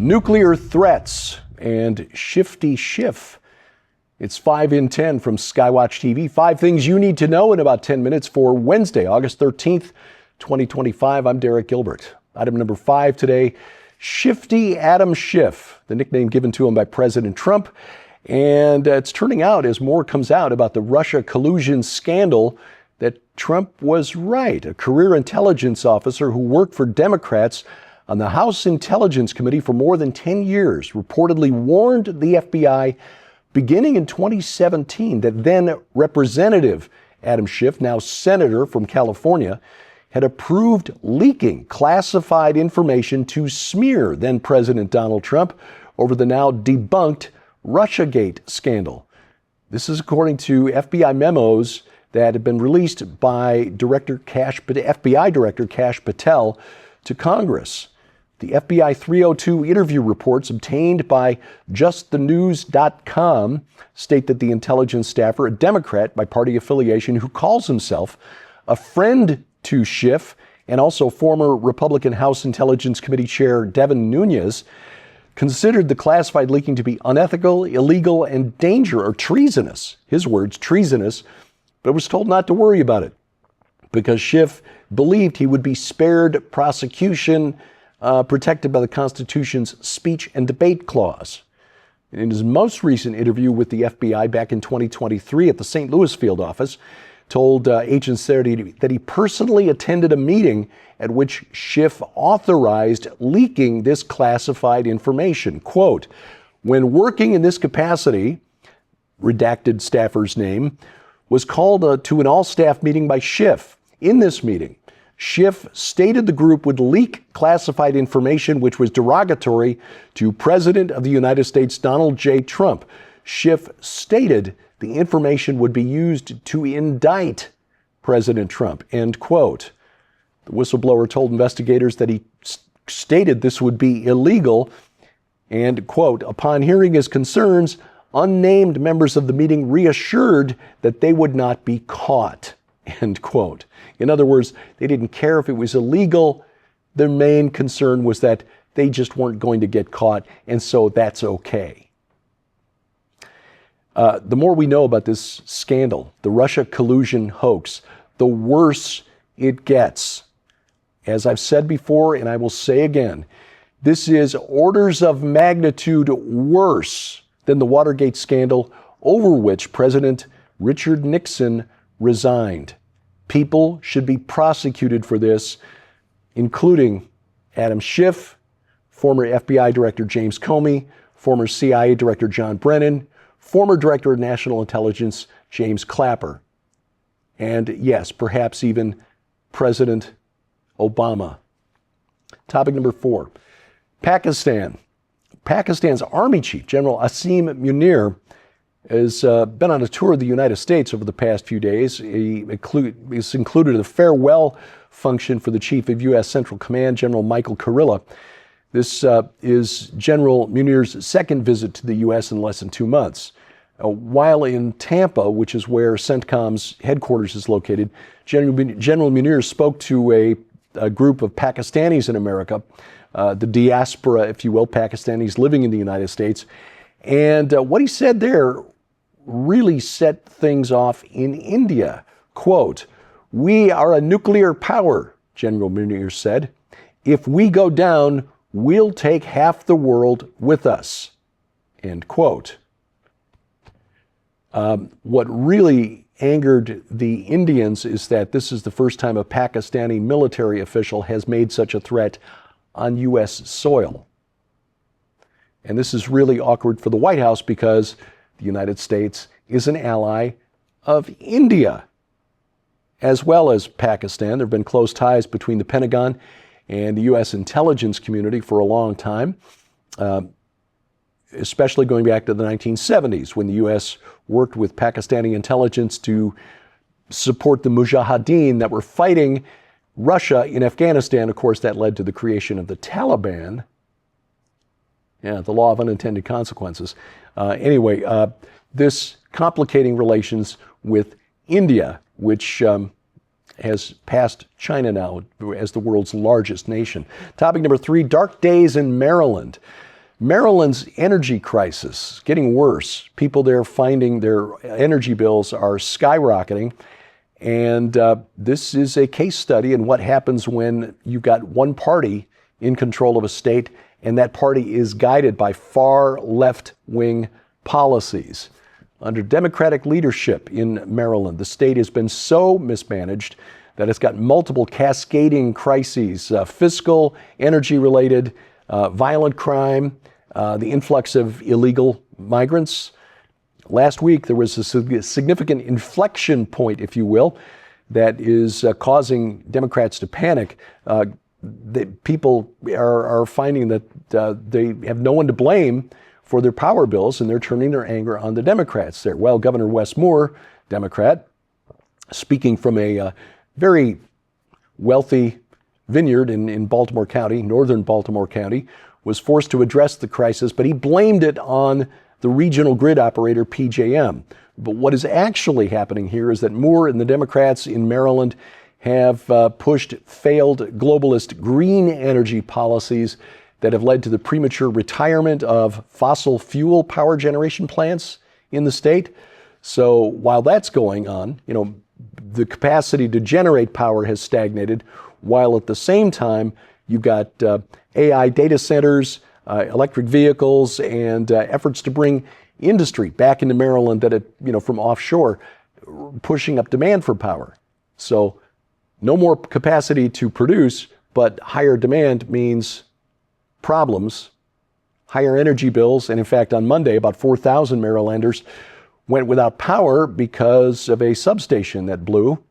Nuclear threats and shifty Schiff. It's 5 in 10 from SkyWatchTV. 5 things you need to know in about 10 minutes for Wednesday, August 13th, 2025. I'm Derek Gilbert. Item number 5 today, Shifty Adam Schiff, the nickname given to him by President Trump. And it's turning out, as more comes out about the Russia collusion scandal, that Trump was right. A career intelligence officer who worked for Democrats on the House Intelligence Committee for more than 10 years reportedly warned the FBI beginning in 2017 that then Representative Adam Schiff, now Senator from California, had approved leaking classified information to smear then President Donald Trump over the now debunked Russiagate scandal. This is according to FBI memos that have been released by FBI Director Kash Patel to Congress. The FBI 302 interview reports obtained by justthenews.com state that the intelligence staffer, a Democrat by party affiliation who calls himself a friend to Schiff and also former Republican House Intelligence Committee Chair Devin Nunes, considered the classified leaking to be unethical, illegal, and treasonous. His words, treasonous, but was told not to worry about it because Schiff believed he would be spared prosecution protected by the Constitution's speech and debate clause. In his most recent interview with the FBI back in 2023 at the St. Louis field office, told agents there that he personally attended a meeting at which Schiff authorized leaking this classified information. Quote, when working in this capacity, redacted staffer's name, was called to an all-staff meeting by Schiff. In this meeting, Schiff stated the group would leak classified information which was derogatory to President of the United States Donald J. Trump. Schiff stated the information would be used to indict President Trump, end quote. The whistleblower told investigators that he stated this would be illegal and, quote, upon hearing his concerns, unnamed members of the meeting reassured that they would not be caught, end quote. In other words, they didn't care if it was illegal. Their main concern was that they just weren't going to get caught, and so that's okay. The more we know about this scandal, the Russia collusion hoax, the worse it gets. As I've said before, and I will say again, this is orders of magnitude worse than the Watergate scandal over which President Richard Nixon resigned. People should be prosecuted for this, including Adam Schiff, former FBI Director James Comey, former CIA Director John Brennan, former Director of National Intelligence James Clapper, and yes, perhaps even President Obama. Topic number 4, Pakistan. Pakistan's Army Chief, General Asim Munir, has been on a tour of the United States over the past few days. He's included a farewell function for the Chief of U.S. Central Command, General Michael Kurilla. This is General Munir's second visit to the U.S. in less than 2 months. While in Tampa, which is where CENTCOM's headquarters is located, General Munir spoke to a group of Pakistanis in America, the diaspora, if you will, Pakistanis living in the United States. And what he said there really set things off in India. Quote, we are a nuclear power, General Munir said. If we go down, we'll take half the world with us, end quote. What really angered the Indians is that this is the first time a Pakistani military official has made such a threat on U.S. soil. And this is really awkward for the White House because the United States is an ally of India as well as Pakistan. There have been close ties between the Pentagon and the U.S. intelligence community for a long time, especially going back to the 1970s when the U.S. worked with Pakistani intelligence to support the Mujahideen that were fighting Russia in Afghanistan. Of course, that led to the creation of the Taliban. Yeah, the law of unintended consequences. This complicating relations with India, which has passed China now as the world's largest nation. Topic number 3, dark days in Maryland. Maryland's energy crisis is getting worse. People there finding their energy bills are skyrocketing. And this is a case study in what happens when you've got one party in control of a state, and that party is guided by far left-wing policies. Under Democratic leadership in Maryland, the state has been so mismanaged that it's got multiple cascading crises, fiscal, energy-related, violent crime, the influx of illegal migrants. Last week, there was a significant inflection point, if you will, that is causing Democrats to panic. People are finding that they have no one to blame for their power bills, and they're turning their anger on the Democrats there. Well, Governor Wes Moore, Democrat, speaking from a very wealthy vineyard in Baltimore County, northern Baltimore County, was forced to address the crisis, but he blamed it on the regional grid operator PJM. But what is actually happening here is that Moore and the Democrats in Maryland have pushed failed globalist green energy policies that have led to the premature retirement of fossil fuel power generation plants in the state. So while that's going on, the capacity to generate power has stagnated, while at the same time, you've got AI data centers, electric vehicles, and efforts to bring industry back into Maryland from offshore, pushing up demand for power. So no more capacity to produce, but higher demand means problems, higher energy bills. And in fact, on Monday, about 4,000 Marylanders went without power because of a substation that blew.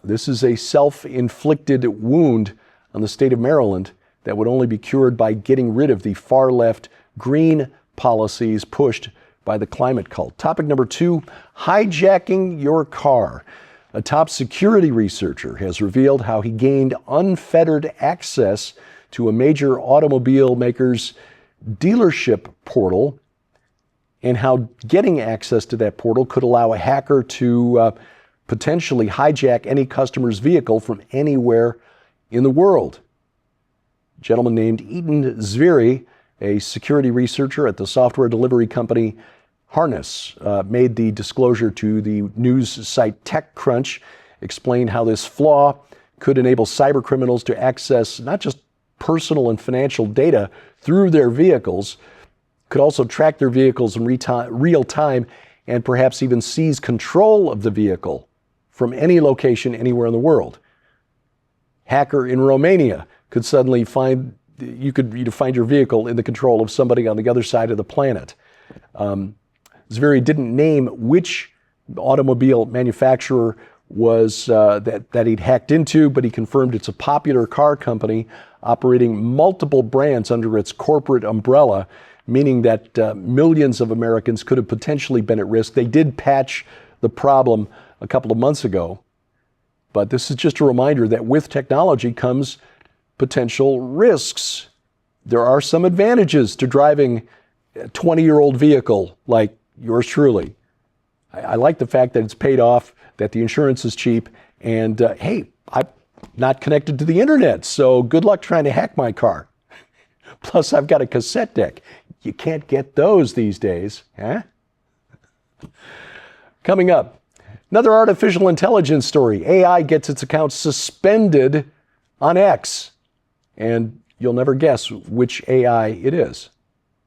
This is a self-inflicted wound on the state of Maryland that would only be cured by getting rid of the far-left green policies pushed by the climate cult. Topic number 2, hijacking your car. A top security researcher has revealed how he gained unfettered access to a major automobile maker's dealership portal, and how getting access to that portal could allow a hacker to potentially hijack any customer's vehicle from anywhere in the world. A gentleman named Eaton Zviri, a security researcher at the software delivery company Harness, made the disclosure to the news site TechCrunch, explained how this flaw could enable cyber criminals to access not just personal and financial data through their vehicles, could also track their vehicles in real time and perhaps even seize control of the vehicle from any location anywhere in the world. Hacker in Romania could suddenly find your vehicle in the control of somebody on the other side of the planet. Zviri didn't name which automobile manufacturer was that he'd hacked into, but he confirmed it's a popular car company operating multiple brands under its corporate umbrella, meaning that millions of Americans could have potentially been at risk. They did patch the problem a couple of months ago, but this is just a reminder that with technology comes potential risks. There are some advantages to driving a 20-year-old vehicle like yours truly. I like the fact that it's paid off, that the insurance is cheap, and hey, I'm not connected to the internet, so good luck trying to hack my car. Plus, I've got a cassette deck. You can't get those these days, huh? Coming up, another artificial intelligence story. AI gets its account suspended on X, and you'll never guess which AI it is.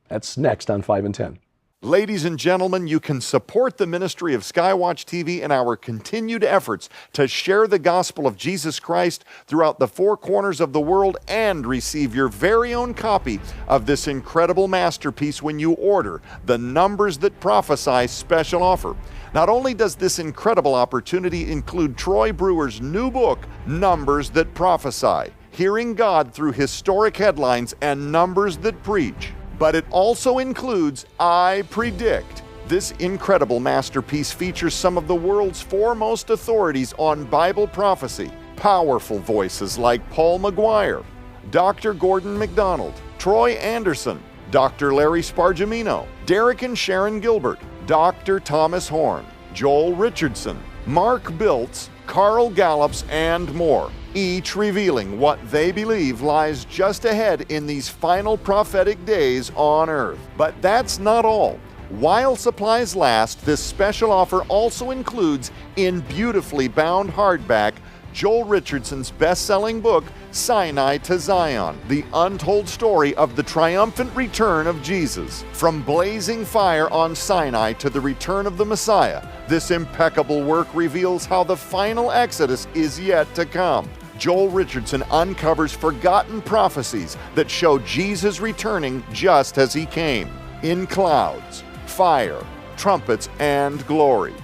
That's next on 5 and 10. Ladies and gentlemen, you can support the ministry of SkyWatchTV in our continued efforts to share the gospel of Jesus Christ throughout the four corners of the world and receive your very own copy of this incredible masterpiece when you order the Numbers That Prophesy special offer. Not only does this incredible opportunity include Troy Brewer's new book, Numbers That Prophesy, Hearing God Through Historic Headlines and Numbers That Preach, but it also includes I Predict. This incredible masterpiece features some of the world's foremost authorities on Bible prophecy, powerful voices like Paul McGuire, Dr. Gordon MacDonald, Troy Anderson, Dr. Larry Spargimino, Derek and Sharon Gilbert, Dr. Thomas Horn, Joel Richardson, Mark Biltz, Carl Gallups, and more, each revealing what they believe lies just ahead in these final prophetic days on Earth. But that's not all. While supplies last, this special offer also includes, in beautifully bound hardback, Joel Richardson's best-selling book, Sinai to Zion, the untold story of the triumphant return of Jesus. From blazing fire on Sinai to the return of the Messiah, this impeccable work reveals how the final Exodus is yet to come. Joel Richardson uncovers forgotten prophecies that show Jesus returning just as he came, in clouds, fire, trumpets, and glory.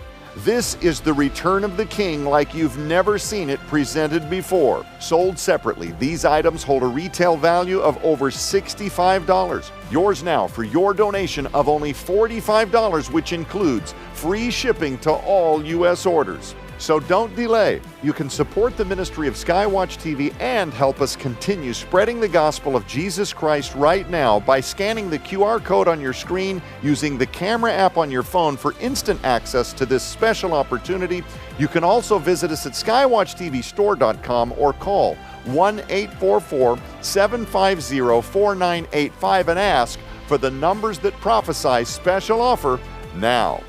This is the return of the King like you've never seen it presented before. Sold separately, these items hold a retail value of over $65. Yours now for your donation of only $45, which includes free shipping to all U.S. orders. So don't delay. You can support the ministry of SkyWatch TV and help us continue spreading the gospel of Jesus Christ right now by scanning the QR code on your screen, using the camera app on your phone for instant access to this special opportunity. You can also visit us at skywatchtvstore.com or call 1-844-750-4985 and ask for the numbers that prophesy special offer now.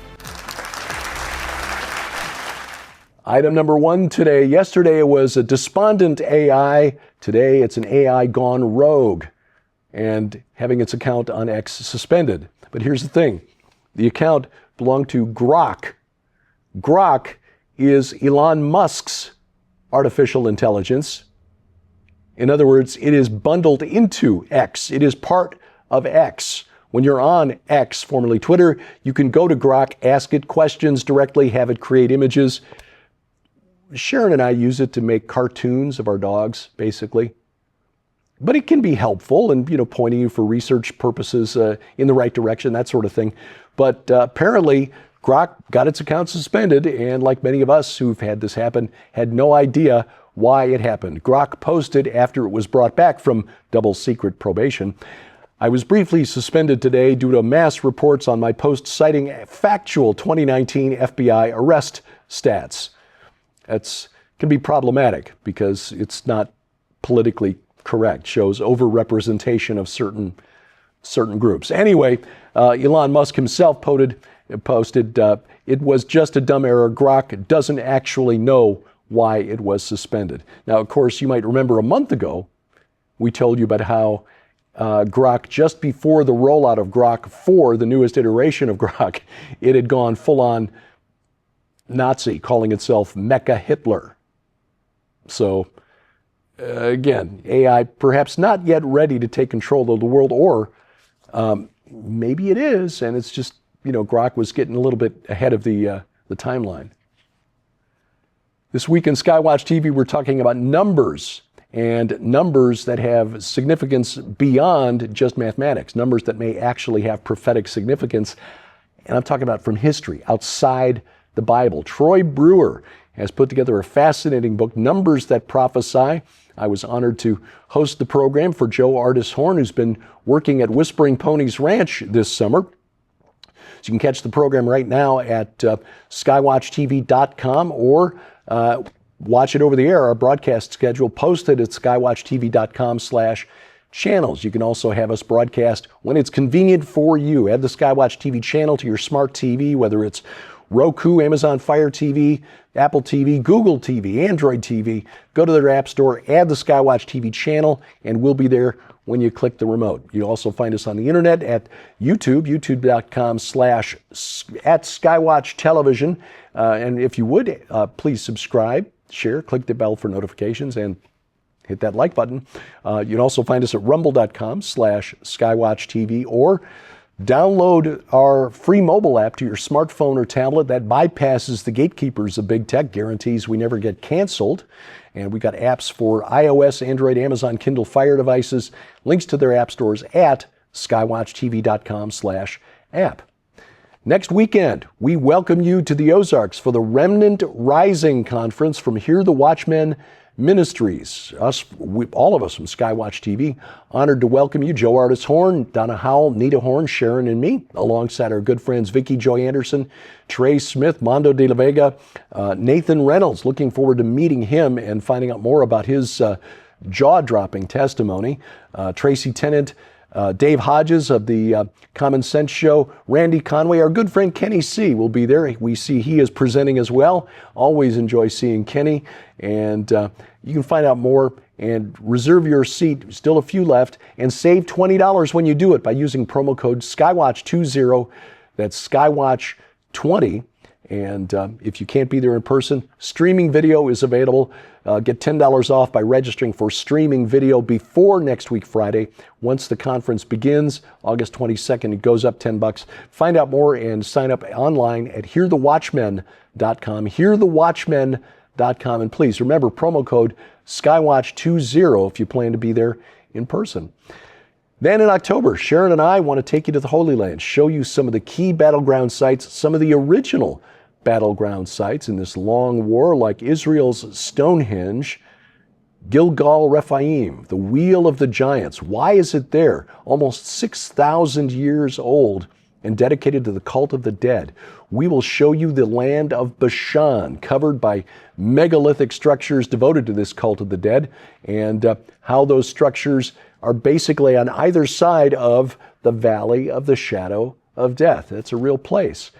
Item number one today. Yesterday it was a despondent AI. Today it's an AI gone rogue and having its account on X suspended. But here's the thing. The account belonged to Grock. Grock is Elon Musk's artificial intelligence. In other words, it is bundled into X. It is part of X. When you're on X, formerly Twitter, you can go to Grock, ask it questions directly, have it create images. Sharon and I use it to make cartoons of our dogs, basically. But it can be helpful and, pointing you for research purposes in the right direction, that sort of thing. But apparently, Grock got its account suspended, and like many of us who've had this happen, had no idea why it happened. Grock posted after it was brought back from double secret probation. I was briefly suspended today due to mass reports on my post citing factual 2019 FBI arrest stats. That's can be problematic because it's not politically correct, shows overrepresentation of certain groups. Anyway, Elon Musk himself posted, it was just a dumb error. Grock doesn't actually know why it was suspended. Now, of course, you might remember a month ago, we told you about how Grock, just before the rollout of Grock 4, the newest iteration of Grock, it had gone full-on Nazi, calling itself Mecha Hitler. So, again, AI perhaps not yet ready to take control of the world, or maybe it is, and it's just, Grock was getting a little bit ahead of the timeline. This week in SkyWatch TV, we're talking about numbers, and numbers that have significance beyond just mathematics, numbers that may actually have prophetic significance. And I'm talking about from history, outside the Bible. Troy Brewer has put together a fascinating book, Numbers That Prophesy. I was honored to host the program for Joe Artis Horn, who's been working at Whispering Ponies Ranch this summer. So you can catch the program right now at skywatchtv.com or watch it over the air. Our broadcast schedule posted at skywatchtv.com/channels. You can also have us broadcast when it's convenient for you. Add the SkyWatch TV channel to your smart TV, whether it's Roku, Amazon Fire TV, Apple TV, Google TV, Android TV. Go to their app store, add the SkyWatch TV channel, and we'll be there when you click the remote. You also find us on the internet at YouTube, youtube.com/@SkyWatch Television. And if you would, please subscribe, share, click the bell for notifications, and hit that like button. You can also find us at rumble.com/SkyWatchTV, or download our free mobile app to your smartphone or tablet that bypasses the gatekeepers of big tech, guarantees we never get canceled. And we got apps for iOS, Android, Amazon, Kindle Fire devices. Links to their app stores at skywatchtv.com/app. Next weekend, we welcome you to the Ozarks for the Remnant Rising Conference from Hear the Watchmen Ministries. All of us from SkyWatch TV, honored to welcome you. Joe Artis Horn, Donna Howell, Nita Horn, Sharon, and me, alongside our good friends Vicki Joy Anderson, Trey Smith, Mondo de la Vega, Nathan Reynolds. Looking forward to meeting him and finding out more about his jaw-dropping testimony. Tracy Tennant, Dave Hodges of the Common Sense Show, Randy Conway, our good friend Kenny C. will be there. We see he is presenting as well. Always enjoy seeing Kenny. And you can find out more and reserve your seat, still a few left, and save $20 when you do it by using promo code SkyWatch20. That's SkyWatch20. And if you can't be there in person, streaming video is available. Get $10 off by registering for streaming video before next week Friday. Once the conference begins, August 22nd, it goes up $10. Find out more and sign up online at hearthewatchmen.com, hearthewatchmen.com. And please remember promo code SkyWatch20 if you plan to be there in person. Then in October, Sharon and I want to take you to the Holy Land, show you some of the key battleground sites, some of the original battleground sites in this long war, like Israel's Stonehenge, Gilgal Rephaim, the Wheel of the Giants. Why is it there? Almost 6,000 years old and dedicated to the cult of the dead. We will show you the land of Bashan, covered by megalithic structures devoted to this cult of the dead, and how those structures are basically on either side of the valley of the shadow of death. That's a real place.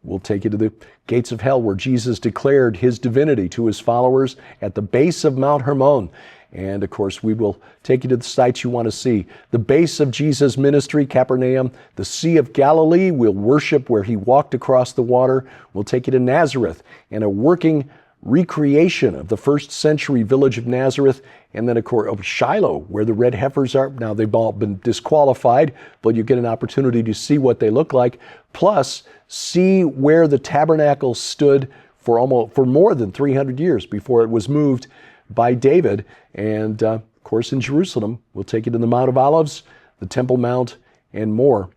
We'll take you to the gates of hell where Jesus declared his divinity to his followers at the base of Mount Hermon. And of course, we will take you to the sites you want to see. The base of Jesus' ministry, Capernaum, the Sea of Galilee. We'll worship where he walked across the water. We'll take you to Nazareth and a working recreation of the first century village of Nazareth, and then of course Shiloh, where the red heifers are. Now they've all been disqualified, but you get an opportunity to see what they look like. Plus, see where the tabernacle stood for more than 300 years before it was moved by David. And of course in Jerusalem, we'll take you to the Mount of Olives, the Temple Mount, and more.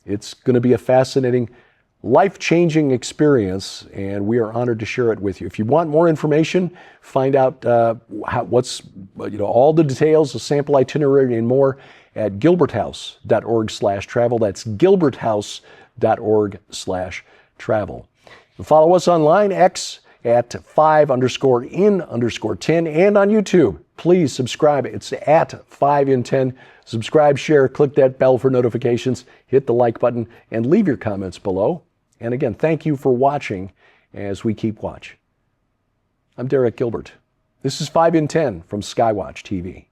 It's going to be a fascinating, life-changing experience, and we are honored to share it with you. If you want more information, find out all the details, the sample itinerary, and more at gilberthouse.org/travel. That's gilberthouse.org/travel. Follow us online, X at 5_in_10, and on YouTube. Please subscribe. It's at 5in10. Subscribe, share, click that bell for notifications, hit the like button, and leave your comments below. And again, thank you for watching as we keep watch. I'm Derek Gilbert. This is 5in10 from SkyWatch TV.